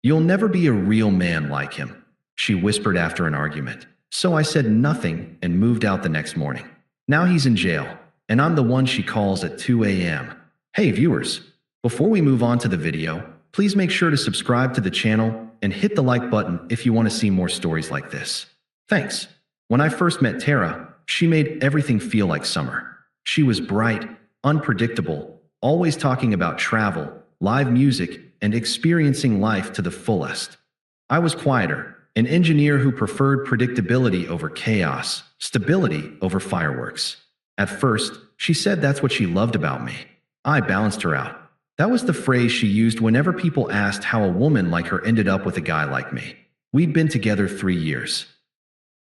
"You'll never be a real man like him," she whispered after an argument. So I said nothing and moved out the next morning. Now he's in jail, and I'm the one she calls at 2 a.m. Hey viewers, before we move on to the video, please make sure to subscribe to the channel and hit the like button if you want to see more stories like this. Thanks. When I first met Tara, she made everything feel like summer. She was bright, unpredictable, always talking about travel, live music, and experiencing life to the fullest. I was quieter, an engineer who preferred predictability over chaos, stability over fireworks. At first, she said that's what she loved about me. I balanced her out. That was the phrase she used whenever people asked how a woman like her ended up with a guy like me. We'd been together 3 years.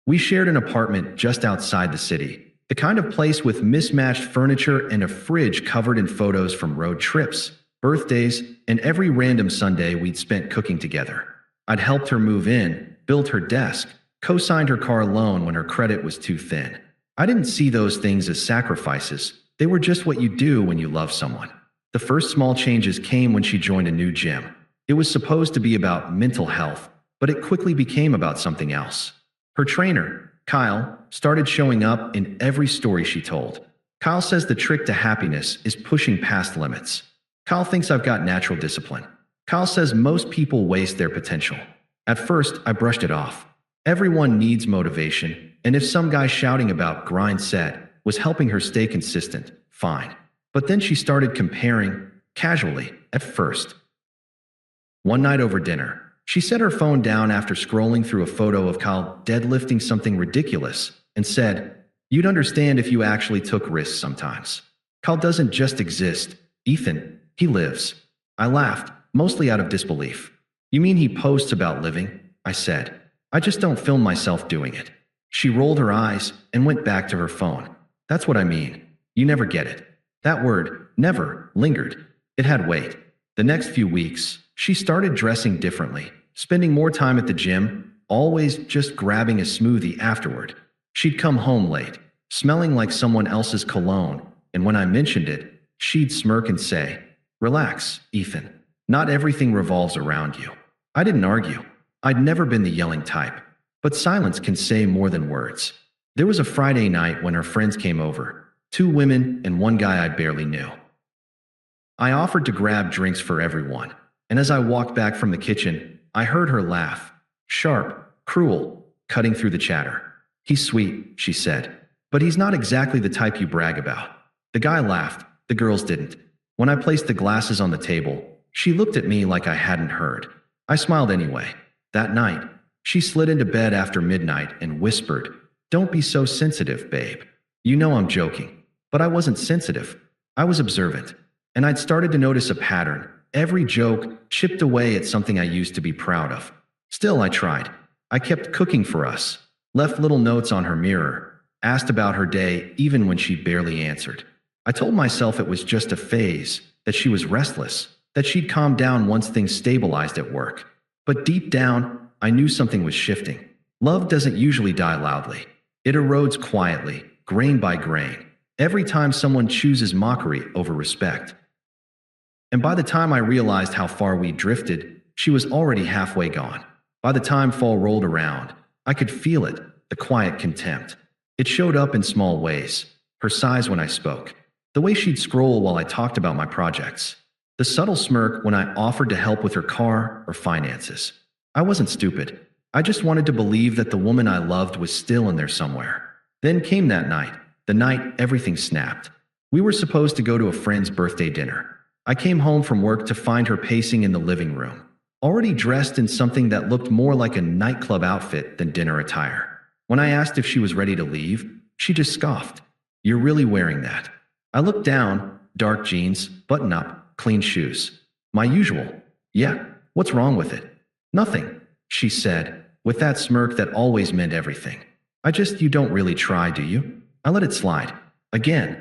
We shared an apartment just outside the city, the kind of place with mismatched furniture and a fridge covered in photos from road trips, birthdays, and every random Sunday we'd spent cooking together. I'd helped her move in, built her desk, co-signed her car loan when her credit was too thin. I didn't see those things as sacrifices. They were just what you do when you love someone. The first small changes came when she joined a new gym. It was supposed to be about mental health, but it quickly became about something else. Her trainer, Kyle, started showing up in every story she told. Kyle says the trick to happiness is pushing past limits. Kyle thinks I've got natural discipline. Kyle says most people waste their potential. At first, I brushed it off. Everyone needs motivation, and if some guy shouting about grind set was helping her stay consistent, fine. But then she started comparing, casually, at first. One night over dinner, she set her phone down after scrolling through a photo of Kyle deadlifting something ridiculous and said, "You'd understand if you actually took risks sometimes. Kyle doesn't just exist, Ethan, he lives." I laughed, mostly out of disbelief. "You mean he posts about living?" I said. "I just don't film myself doing it." She rolled her eyes and went back to her phone. "That's what I mean. You never get it." That word, never, lingered. It had weight. The next few weeks, she started dressing differently, spending more time at the gym, always just grabbing a smoothie afterward. She'd come home late, smelling like someone else's cologne, and when I mentioned it, she'd smirk and say, "Relax, Ethan. Not everything revolves around you." I didn't argue. I'd never been the yelling type. But silence can say more than words. There was a Friday night when her friends came over, 2 women and 1 guy I barely knew. I offered to grab drinks for everyone, and as I walked back from the kitchen, I heard her laugh. Sharp, cruel, cutting through the chatter. "He's sweet," she said, "but he's not exactly the type you brag about." The guy laughed, the girls didn't. When I placed the glasses on the table, she looked at me like I hadn't heard. I smiled anyway. That night, she slid into bed after midnight and whispered, "Don't be so sensitive, babe. You know I'm joking." But I wasn't sensitive. I was observant. And I'd started to notice a pattern. Every joke chipped away at something I used to be proud of. Still, I tried. I kept cooking for us, left little notes on her mirror, asked about her day even when she barely answered. I told myself it was just a phase, that she was restless, that she'd calm down once things stabilized at work. But deep down, I knew something was shifting. Love doesn't usually die loudly. It erodes quietly, grain by grain, every time someone chooses mockery over respect. And by the time I realized how far we drifted, she was already halfway gone. By the time fall rolled around, I could feel it, the quiet contempt. It showed up in small ways. Her sighs when I spoke. The way she'd scroll while I talked about my projects. The subtle smirk when I offered to help with her car or finances. I wasn't stupid. I just wanted to believe that the woman I loved was still in there somewhere. Then came that night, the night everything snapped. We were supposed to go to a friend's birthday dinner. I came home from work to find her pacing in the living room, already dressed in something that looked more like a nightclub outfit than dinner attire. When I asked if she was ready to leave, she just scoffed. "You're really wearing that?" I looked down, dark jeans, button-up, clean shoes. "My usual." "Yeah, what's wrong with it?" "Nothing," she said, with that smirk that always meant everything. You don't really try, do you?" I let it slide. Again.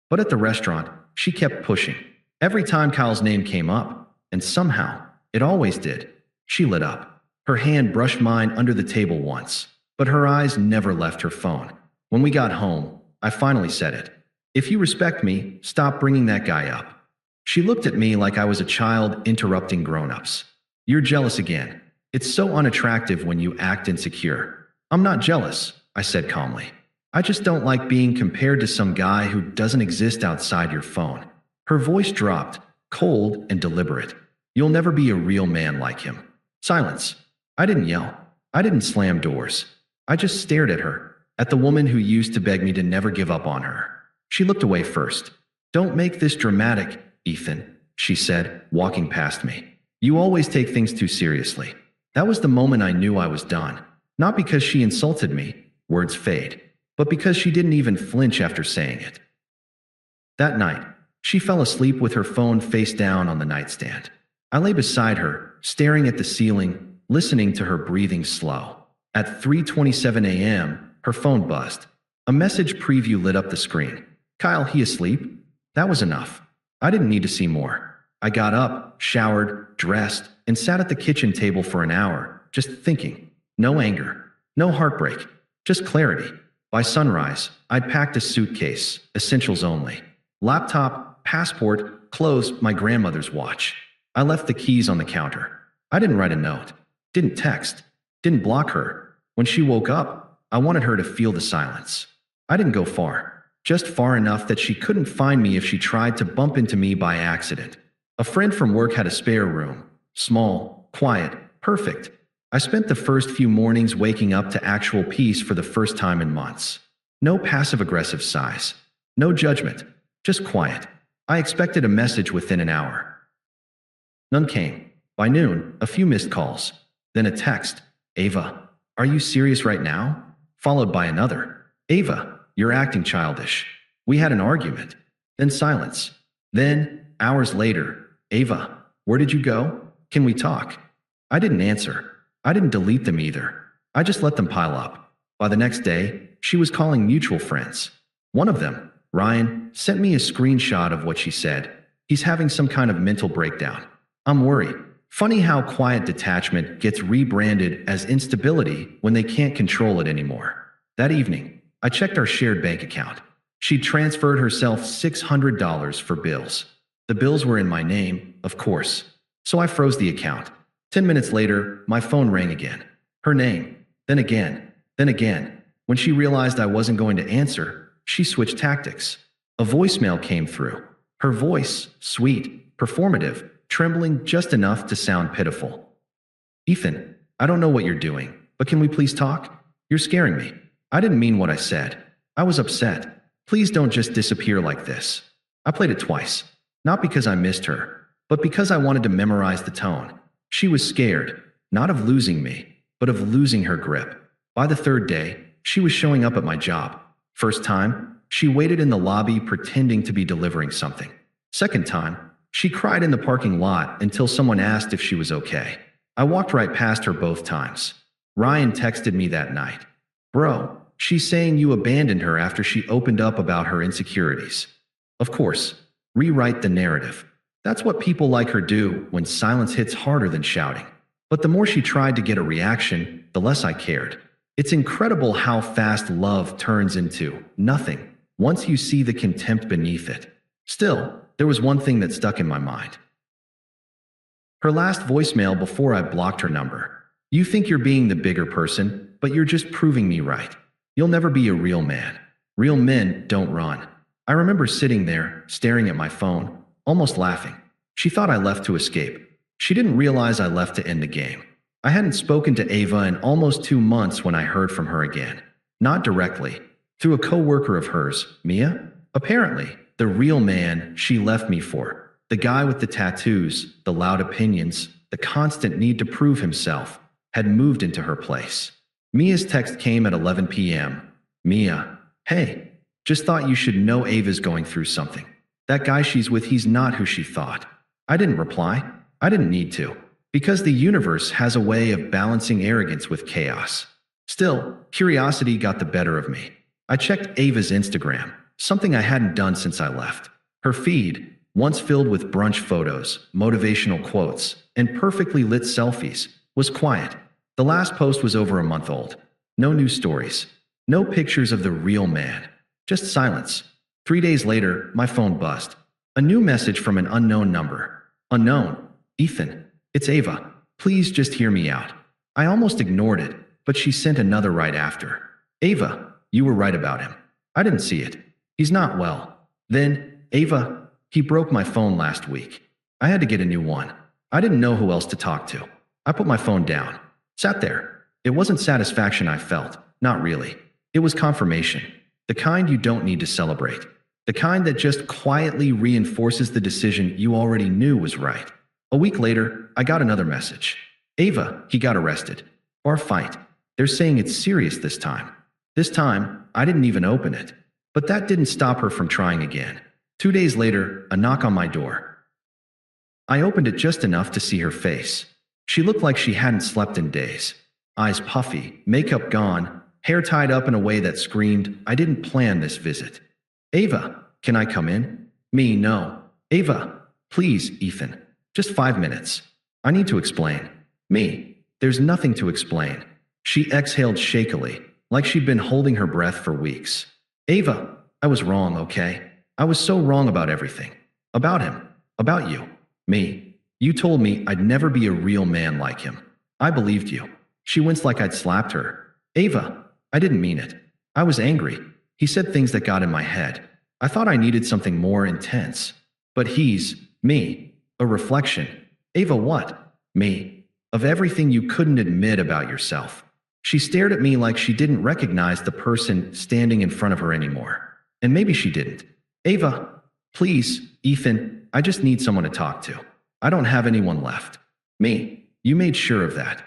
But at the restaurant, she kept pushing. Every time Kyle's name came up, and somehow, it always did, she lit up. Her hand brushed mine under the table once, but her eyes never left her phone. When we got home, I finally said it. "If you respect me, stop bringing that guy up." She looked at me like I was a child interrupting grown-ups. You're jealous again. It's so unattractive when you act insecure. I'm not jealous, I said calmly. I just don't like being compared to some guy who doesn't exist outside your phone. Her voice dropped, cold and deliberate. You'll never be a real man like him. Silence. I didn't yell. I didn't slam doors. I just stared at her, at the woman who used to beg me to never give up on her. She looked away first. Don't make this dramatic, Ethan, she said, walking past me. You always take things too seriously. That was the moment I knew I was done. Not because she insulted me, words fade, but because she didn't even flinch after saying it. That night, she fell asleep with her phone face down on the nightstand. I lay beside her, staring at the ceiling, listening to her breathing slow. At 3:27 a.m., her phone buzzed. A message preview lit up the screen. Kyle, he asleep? That was enough. I didn't need to see more. I got up, showered, dressed, and sat at the kitchen table for an hour, just thinking. No anger, no heartbreak, just clarity. By sunrise, I'd packed a suitcase, essentials only. Laptop, passport, clothes, my grandmother's watch. I left the keys on the counter. I didn't write a note, didn't text, didn't block her. When she woke up, I wanted her to feel the silence. I didn't go far, just far enough that she couldn't find me if she tried to bump into me by accident. A friend from work had a spare room. Small, quiet, perfect. I spent the first few mornings waking up to actual peace for the first time in months. No passive-aggressive sighs. No judgment. Just quiet. I expected a message within an hour. None came. By noon, a few missed calls. Then a text. Ava, are you serious right now? Followed by another. Ava, you're acting childish. We had an argument. Then silence. Then, hours later, Ava, where did you go? Can we talk? I didn't answer. I didn't delete them either. I just let them pile up. By the next day, she was calling mutual friends. One of them, Ryan, sent me a screenshot of what she said. He's having some kind of mental breakdown. I'm worried. Funny how quiet detachment gets rebranded as instability when they can't control it anymore. That evening, I checked our shared bank account. She'd transferred herself $600 for bills. The bills were in my name, of course. So I froze the account. 10 minutes later, my phone rang again. Her name. Then again. Then again. When she realized I wasn't going to answer, she switched tactics. A voicemail came through. Her voice, sweet, performative, trembling just enough to sound pitiful. Ethan, I don't know what you're doing, but can we please talk? You're scaring me. I didn't mean what I said. I was upset. Please don't just disappear like this. I played it twice. Not because I missed her, but because I wanted to memorize the tone. She was scared, not of losing me, but of losing her grip. By the third day, she was showing up at my job. First time, she waited in the lobby pretending to be delivering something. Second time, she cried in the parking lot until someone asked if she was okay. I walked right past her both times. Ryan texted me that night. Bro, she's saying you abandoned her after she opened up about her insecurities. Of course, rewrite the narrative. That's what people like her do when silence hits harder than shouting. But the more she tried to get a reaction, the less I cared. It's incredible how fast love turns into nothing once you see the contempt beneath it. Still, there was one thing that stuck in my mind. Her last voicemail before I blocked her number. You think you're being the bigger person, but you're just proving me right. You'll never be a real man. Real men don't run. I remember sitting there, staring at my phone, almost laughing. She thought I left to escape. She didn't realize I left to end the game. I hadn't spoken to Ava in almost 2 months when I heard from her again. Not directly. Through a coworker of hers, Mia? Apparently, the real man she left me for. The guy with the tattoos, the loud opinions, the constant need to prove himself, had moved into her place. Mia's text came at 11 p.m. Mia, hey, just thought you should know Ava's going through something. That guy she's with, he's not who she thought. I didn't reply. I didn't need to. Because the universe has a way of balancing arrogance with chaos. Still, curiosity got the better of me. I checked Ava's Instagram, something I hadn't done since I left. Her feed, once filled with brunch photos, motivational quotes, and perfectly lit selfies, was quiet. The last post was over a month old. No new stories. No pictures of the real man. Just silence. 3 days later, my phone buzzed. A new message from an unknown number. Unknown. Ethan. It's Ava. Please just hear me out. I almost ignored it, but she sent another right after. Ava, you were right about him. I didn't see it. He's not well. Then, Ava, he broke my phone last week. I had to get a new one. I didn't know who else to talk to. I put my phone down. Sat there. It wasn't satisfaction I felt. Not really. It was confirmation. The kind you don't need to celebrate. The kind that just quietly reinforces the decision you already knew was right. A week later, I got another message. Ava, he got arrested. Or fight. They're saying it's serious this time. This time, I didn't even open it. But that didn't stop her from trying again. 2 days later, a knock on my door. I opened it just enough to see her face. She looked like she hadn't slept in days. Eyes puffy, makeup gone, hair tied up in a way that screamed, I didn't plan this visit. Ava, can I come in? Me, no. Ava, please, Ethan. Just 5 minutes. I need to explain. Me, there's nothing to explain. She exhaled shakily, like she'd been holding her breath for weeks. Ava, I was wrong, okay? I was so wrong about everything. About him. About you. Me. You told me I'd never be a real man like him. I believed you. She winced like I'd slapped her. Ava, I didn't mean it. I was angry. He said things that got in my head. I thought I needed something more intense. But he's, me, a reflection. Ava, what? Me. Of everything you couldn't admit about yourself. She stared at me like she didn't recognize the person standing in front of her anymore. And maybe she didn't. Ava, please, Ethan, I just need someone to talk to. I don't have anyone left. Me, you made sure of that.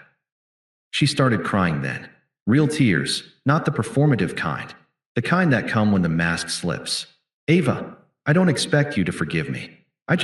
She started crying then. Real tears, not the performative kind. The kind that come when the mask slips. Ava, I don't expect you to forgive me. I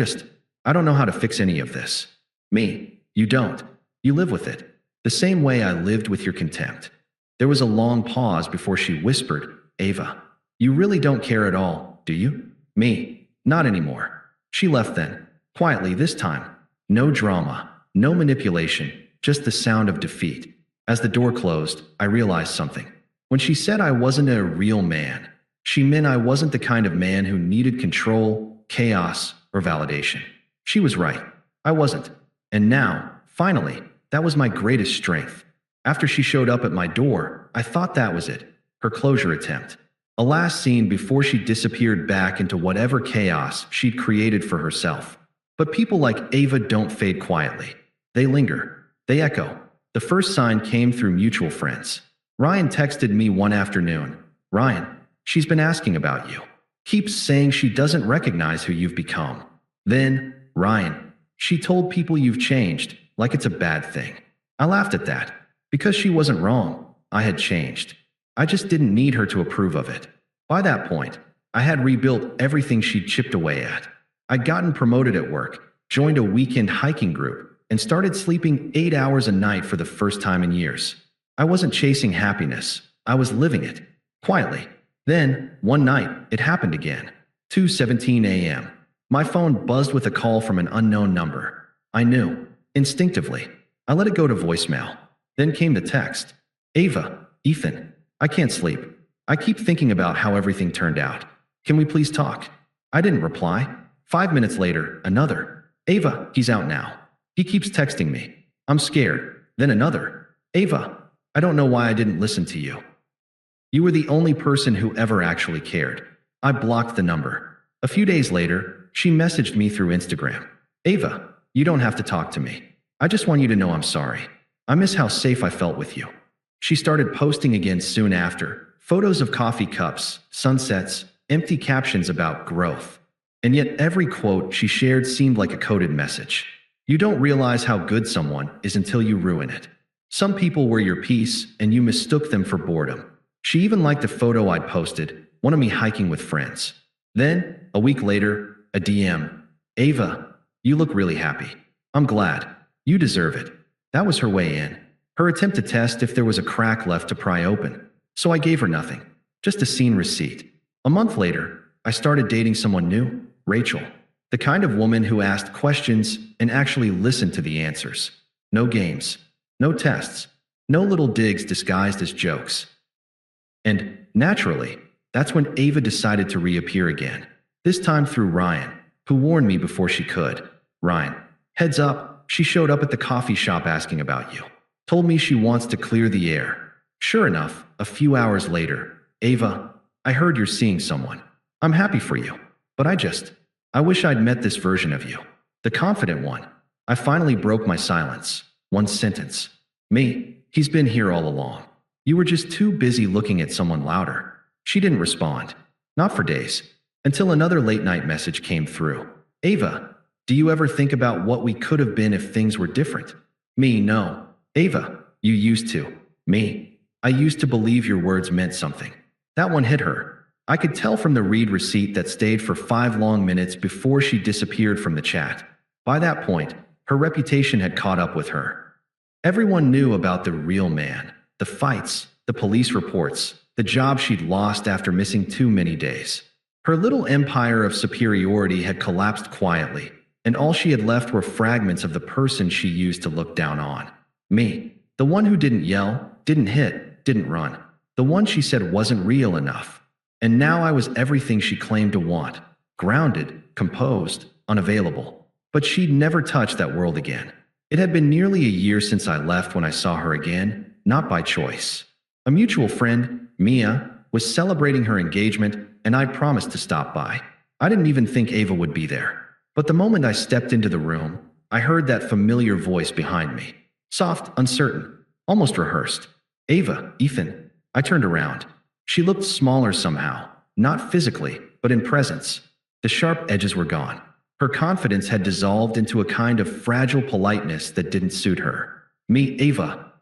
don't know how to fix any of this. Me, you don't. You live with it. The same way I lived with your contempt. There was a long pause before she whispered, Ava, you really don't care at all, do you? Me, not anymore. She left then, quietly this time. No drama, no manipulation, just the sound of defeat. As the door closed, I realized something. When she said I wasn't a real man, she meant I wasn't the kind of man who needed control, chaos, or validation. She was right. I wasn't. And now, finally, that was my greatest strength. After she showed up at my door, I thought that was it. Her closure attempt. A last scene before she disappeared back into whatever chaos she'd created for herself. But people like Ava don't fade quietly. They linger. They echo. The first sign came through mutual friends. Ryan texted me one afternoon. Ryan, she's been asking about you. Keeps saying she doesn't recognize who you've become. Then, Ryan, she told people you've changed, like it's a bad thing. I laughed at that. Because she wasn't wrong. I had changed. I just didn't need her to approve of it. By that point, I had rebuilt everything she'd chipped away at. I'd gotten promoted at work, joined a weekend hiking group, and started sleeping 8 hours a night for the first time in years. I wasn't chasing happiness. I was living it. Quietly. Then, one night, it happened again. 2:17 a.m. My phone buzzed with a call from an unknown number. I knew. Instinctively. I let it go to voicemail. Then came the text. Ava, Ethan, I can't sleep. I keep thinking about how everything turned out. Can we please talk? I didn't reply. 5 minutes later, another. Ava, he's out now. He keeps texting me. I'm scared. Then another. Ava, I don't know why I didn't listen to you. You were the only person who ever actually cared. I blocked the number. A few days later, she messaged me through Instagram. Ava, you don't have to talk to me. I just want you to know I'm sorry. I miss how safe I felt with you. She started posting again soon after. Photos of coffee cups, sunsets, empty captions about growth. And yet every quote she shared seemed like a coded message. You don't realize how good someone is until you ruin it. Some people were your peace, and you mistook them for boredom. She even liked a photo I'd posted, one of me hiking with friends. Then, a week later, a DM. Ava, you look really happy. I'm glad. You deserve it. That was her way in. Her attempt to test if there was a crack left to pry open. So I gave her nothing. Just a scene receipt. A month later, I started dating someone new, Rachel. The kind of woman who asked questions and actually listened to the answers. No games. No tests. No little digs disguised as jokes. And, naturally, that's when Ava decided to reappear again. This time through Ryan, who warned me before she could. Ryan, heads up, she showed up at the coffee shop asking about you. Told me she wants to clear the air. Sure enough, a few hours later, Ava, I heard you're seeing someone. I'm happy for you, but I wish I'd met this version of you. The confident one. I finally broke my silence. One sentence. Me, he's been here all along. You were just too busy looking at someone louder. She didn't respond. Not for days. Until another late-night message came through. Ava, do you ever think about what we could have been if things were different? Me, no. Ava, you used to. Me, I used to believe your words meant something. That one hit her. I could tell from the read receipt that stayed for 5 long minutes before she disappeared from the chat. By that point, her reputation had caught up with her. Everyone knew about the real man, the fights, the police reports, the job she'd lost after missing too many days. Her little empire of superiority had collapsed quietly, and all she had left were fragments of the person she used to look down on. Me, the one who didn't yell, didn't hit, didn't run. The one she said wasn't real enough. And now I was everything she claimed to want. Grounded, composed, unavailable. But she'd never touch that world again. It had been nearly a year since I left when I saw her again, not by choice. A mutual friend, Mia, was celebrating her engagement, and I'd promised to stop by. I didn't even think Ava would be there. But the moment I stepped into the room, I heard that familiar voice behind me. Soft, uncertain, almost rehearsed. Ava, Ethan. I turned around. She looked smaller somehow, not physically, but in presence. The sharp edges were gone. Her confidence had dissolved into a kind of fragile politeness that didn't suit her. Me, Ava.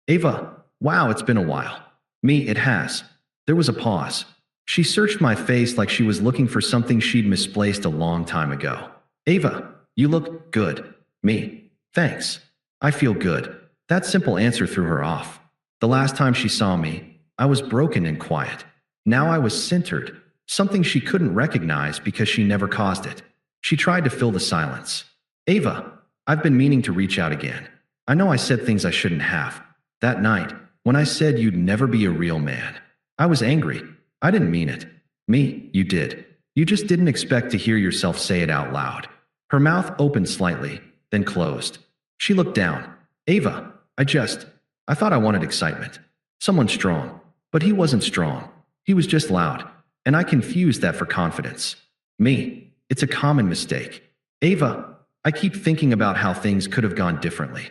Ava, wow, it's been a while. Me, it has. There was a pause. She searched my face like she was looking for something she'd misplaced a long time ago. Ava, you look good. Me, thanks. I feel good. That simple answer threw her off. The last time she saw me, I was broken and quiet. Now I was centered, something she couldn't recognize because she never caused it. She tried to fill the silence. Ava, I've been meaning to reach out again. I know I said things I shouldn't have. That night, when I said you'd never be a real man, I was angry. I didn't mean it. Me, you did. You just didn't expect to hear yourself say it out loud. Her mouth opened slightly, then closed. She looked down. Ava, I thought I wanted excitement. Someone strong. But he wasn't strong. He was just loud. And I confused that for confidence. Me, it's a common mistake. Ava, I keep thinking about how things could have gone differently.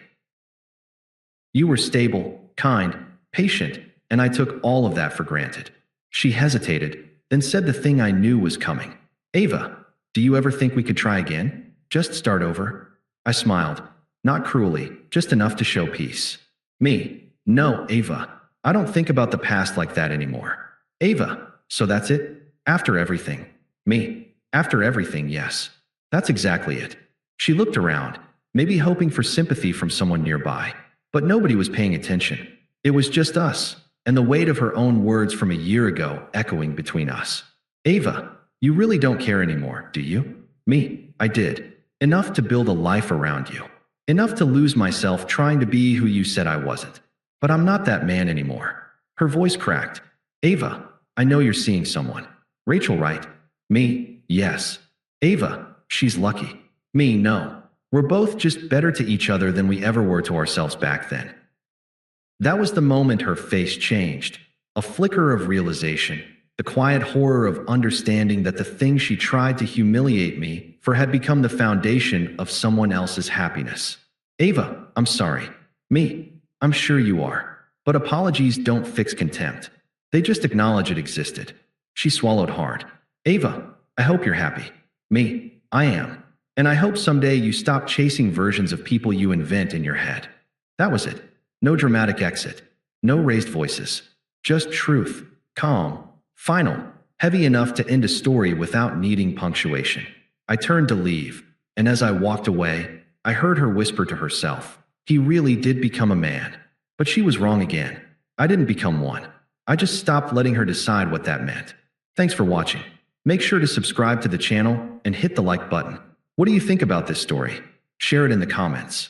You were stable, kind, patient, and I took all of that for granted. She hesitated, then said the thing I knew was coming. Ava, do you ever think we could try again? Just start over? I smiled. Not cruelly, just enough to show peace. Me, no, Ava. I don't think about the past like that anymore. Ava, so that's it? After everything. Me, after everything, yes. That's exactly it. She looked around, maybe hoping for sympathy from someone nearby. But nobody was paying attention. It was just us, and the weight of her own words from a year ago echoing between us. Ava, you really don't care anymore, do you? Me, I did. Enough to build a life around you. Enough to lose myself trying to be who you said I wasn't. But I'm not that man anymore. Her voice cracked. Ava, I know you're seeing someone. Rachel, right? Me, yes. Ava, she's lucky. Me, no. We're both just better to each other than we ever were to ourselves back then. That was the moment her face changed. A flicker of realization. The quiet horror of understanding that the thing she tried to humiliate me for had become the foundation of someone else's happiness. Ava, I'm sorry. Me, I'm sure you are. But apologies don't fix contempt. They just acknowledge it existed. She swallowed hard. Ava, I hope you're happy. Me, I am. And I hope someday you stop chasing versions of people you invent in your head. That was it. No dramatic exit. No raised voices. Just truth. Calm. Final. Heavy enough to end a story without needing punctuation. I turned to leave, and as I walked away, I heard her whisper to herself. He really did become a man. But she was wrong again. I didn't become one. I just stopped letting her decide what that meant. Thanks for watching. Make sure to subscribe to the channel and hit the like button. What do you think about this story? Share it in the comments.